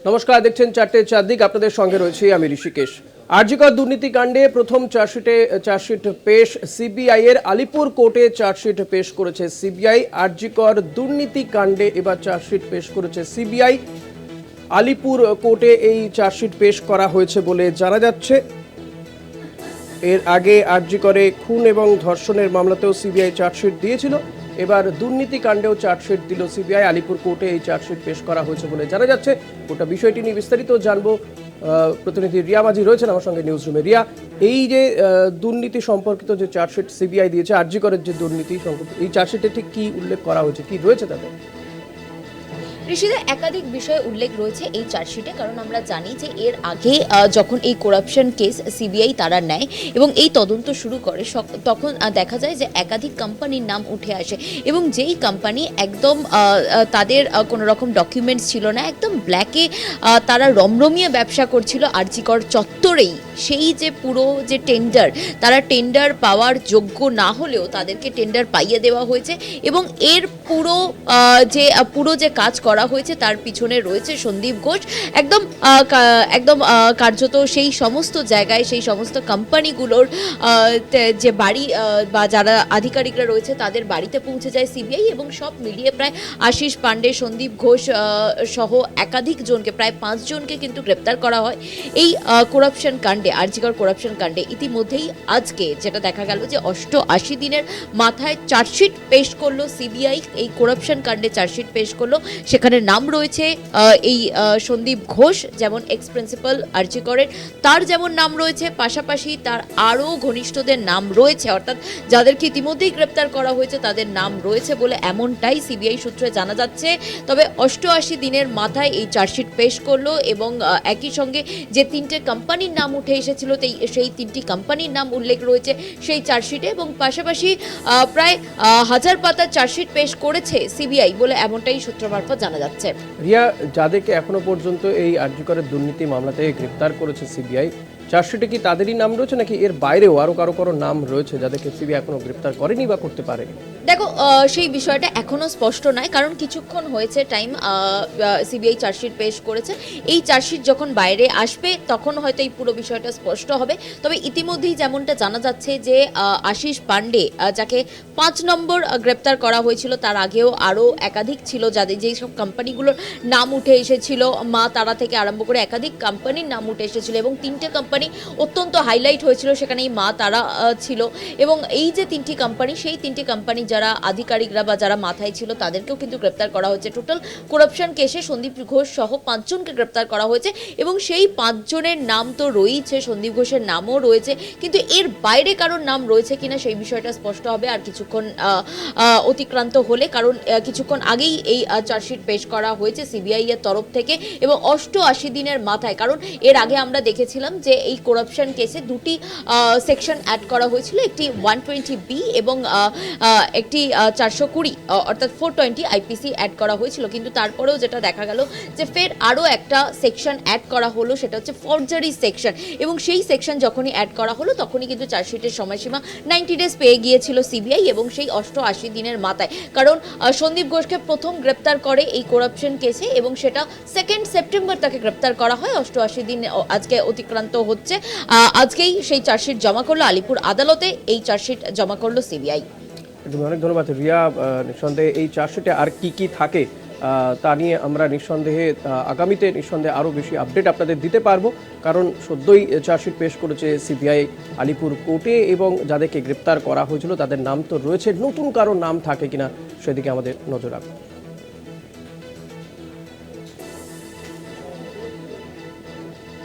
নমস্কার, দেখছেন চারটে চারদিক। আপনাদের সঙ্গে রয়েছে আমি ঋষিকেশ। আরজিকর দুর্নীতিকাণ্ডে প্রথম চার্জশিট পেশ সিবিআই এর। আলিপুর কোর্টে চার্জশিট পেশ করেছে সিবিআই। আরজিকর দুর্নীতিকাণ্ডে এবার চার্জশিট পেশ করেছে সিবিআই। আলিপুর কোর্টে এই চার্জশিট পেশ করা হয়েছে বলে জানা যাচ্ছে। এর আগে আরজিকরে খুন এবং ধর্ষণের মামলাতেও সিবিআই চার্জশিট দিয়েছিল। এবার দুর্নীতিকাণ্ডেও চার্জশিট দিল সিবিআই। আলিপুর কোর্টে এই চার্জশিট পেশ করা হয়েছে বলে জানা যাচ্ছে। গোটা বিষয়টি নিয়ে বিস্তারিত জানবো। প্রতিনিধি রিয়া মাঝি রয়েছেন আমার সঙ্গে নিউজ রুমে। রিয়া, এই যে দুর্নীতি সম্পর্কিত যে চার্জশিট সিবিআই দিয়েছে, আরজিকরের যে দুর্নীতি সম্পর্কিত, এই চার্জশিটে ঠিক কি উল্লেখ করা হয়েছে, কি রয়েছে তাতে? ঋষিদের একাধিক বিষয়ে উল্লেখ রয়েছে এই চার্জশিটে। কারণ আমরা জানি যে এর আগে যখন এই করাপশন কেস সিবিআই তারা নেয় এবং এই তদন্ত শুরু করে, তখন দেখা যায় যে একাধিক কোম্পানির নাম উঠে আসে এবং যেই কোম্পানি একদম তাদের কোনো রকম ডকুমেন্টস ছিল না, একদম ব্ল্যাকে তারা রমরমিয়ে ব্যবসা করছিল আরজিকর চত্বরেই, সেই যে পুরো যে টেন্ডার, তারা টেন্ডার পাওয়ার যোগ্য না হলেও তাদেরকে টেন্ডার পাইয়ে দেওয়া হয়েছে এবং এর পুরো যে কাজ করা হয়েছে তার পিছনে রয়েছে সন্দীপ ঘোষ। একদম কার্যত সেই সমস্ত জায়গায়, সেই সমস্ত কোম্পানিগুলোর যে বাড়ি বা যারা আধিকারিকরা রয়েছে তাদের বাড়িতে পৌঁছে যায় সিবিআই এবং সব মিলিয়ে প্রায় আশিস পান্ডে, সন্দীপ ঘোষ সহ একাধিক জনকে, প্রায় 5 জনকে কিন্তু গ্রেপ্তার করা হয় এই করাপশন কাণ্ডে, আরজিকর করাপশন কাণ্ডে। ইতিমধ্যেই আজকে যেটা দেখা গেল যে 88 দিনের মাথায় চার্জশিট পেশ করলো সিবিআই, এই করাপশন কাণ্ডে চার্জশিট পেশ করলো। সেখানে নাম রয়েছে এই সন্দীপ ঘোষ, যেমন এক্স প্রিন্সিপাল আরজিকরের, তার যেমন নাম রয়েছে, পাশাপাশি তার আরও ঘনিষ্ঠদের নাম রয়েছে, অর্থাৎ যাদেরকে ইতিমধ্যেই গ্রেপ্তার করা হয়েছে তাদের নাম রয়েছে বলে এমনটাই সিবিআই সূত্রে জানা যাচ্ছে। তবে 88 দিনের মাথায় এই চার্জশিট পেশ করলো এবং একই সঙ্গে যে 3টে কোম্পানির নাম উঠে এসেছিল সেই 3টি কোম্পানির নাম উল্লেখ রয়েছে সেই চার্জশিটে এবং পাশাপাশি প্রায় 1000 পাতার চার্জশিট পেশ করেছে সিবিআই বলে এমনটাই সূত্র মারফত জানা যাচ্ছে। রিয়া, যাদেরকে এখনো পর্যন্ত এই আরজিকরের দুর্নীতি মামলাতে গ্রেপ্তার করেছে সিবিআই, চার্জশিটে কি তাদেরই নাম রয়েছে নাকি এর বাইরেও আরো কারো নাম রয়েছে যাদেরকে সিবিআই এখনো গ্রেপ্তার করেনি বা করতে পারেনি? দেখো, সেই বিষয়টা এখনো স্পষ্ট নয়, কারণ কিছুক্ষণ হয়েছে টাইম, সিবিআই চার্জশিট পেশ করেছে। এই চার্জশিট যখন বাইরে আসবে তখন হয়তো এই পুরো বিষয়টা স্পষ্ট হবে। তবে ইতিমধ্যেই যেমনটা জানা যাচ্ছে যে আশিস পান্ডে, যাকে 5 নম্বর গ্রেপ্তার করা হয়েছিল, তার আগেও আরও একাধিক ছিল যাদের যেই সব কোম্পানিগুলোর নাম উঠে এসেছিল, মা তারা থেকে আরম্ভ করে একাধিক কোম্পানির নাম উঠে এসেছিল এবং 3টে কোম্পানি অত্যন্ত হাইলাইট হয়েছিল, সেখানে এই মা তারা ছিল। এবং এই যে 3টি কোম্পানি, সেই 3টি কোম্পানি যারা আধিকারিকরা বা যারা মাথায় ছিল তাদেরকেও কিন্তু গ্রেপ্তার করা হয়েছে। টোটাল করাপশন কেসে সন্দীপ ঘোষ সহ 5 জনকে গ্রেপ্তার করা হয়েছে এবং সেই 5 জনের নাম তো রয়েছে, সন্দীপ ঘোষের নামও রয়েছে, কিন্তু এর বাইরে কারোর নাম রয়েছে কিনা সেই বিষয়টা স্পষ্ট হবে আর কিছুক্ষণ অতিক্রান্ত হলে। কারণ কিছুক্ষণ আগেই এই চার্জশিট পেশ করা হয়েছে সিবিআই এর তরফ থেকে এবং 88 দিনের মাথায়, কারণ এর আগে আমরা দেখেছিলাম যে এই করাপশন কেসে 2টি সেকশন অ্যাড করা হয়েছিল, একটি 120B এবং একটি 420 অর্থাৎ 420 আইপিসি অ্যাড করা হয়েছিল। কিন্তু তারপরেও যেটা দেখা গেল যে ফের আরও একটা সেকশন অ্যাড করা হলো, সেটা হচ্ছে ফর্জারি সেকশন, এবং সেই সেকশন যখনই অ্যাড করা হলো তখনই কিন্তু চার্জশিটের সময়সীমা 90 ডেজ পেয়ে গিয়েছিল সিবিআই এবং সেই 88 দিনের মাথায়, কারণ সন্দীপ ঘোষকে প্রথম গ্রেপ্তার করে এই করাপশন কেসে এবং সেটা 2 সেপ্টেম্বর তাকে গ্রেপ্তার করা হয়। 88 দিন আজকে অতিক্রান্ত হচ্ছে, আজকেই সেই চার্জশিট জমা করলো আলিপুর আদালতে, এই চার্জশিট জমা করলো সিবিআই। অনেক ধন্যবাদ রিয়া। নিঃসন্দেহে এই চার্জশিটে আর কি থাকে তা নিয়ে আমরা নিঃসন্দেহে আগামীতে আরও বেশি আপডেট আপনাদের দিতে পারবো, কারণ সদ্যই চার্জশিট পেশ করেছে সিবিআই আলিপুর কোর্টে এবং যাদেরকে গ্রেপ্তার করা হয়েছিল তাদের নাম তো রয়েছে, নতুন কারো নাম থাকে কিনা সেদিকে আমাদের নজর রাখবো।